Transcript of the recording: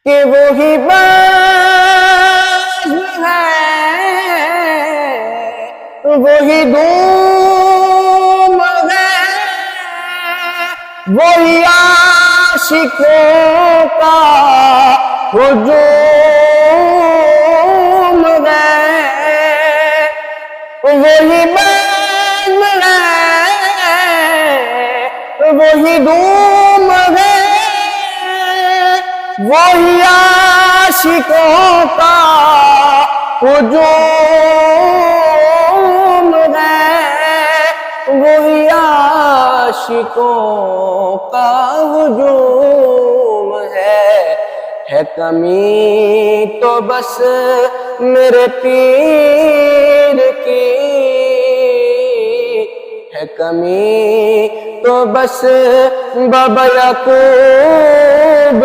کہ وہی بزم ہے وہی دھوم ہے وہی عاشقوں کا ہجوم ہے وہی بزم ہے وہی دھوم ہے وہی عاشقوں کا ہجوم ہے وہی عاشقوں کا ہجوم ہے کمی تو بس میرے پیر کی ہے کمی تو بس بابا یعقوب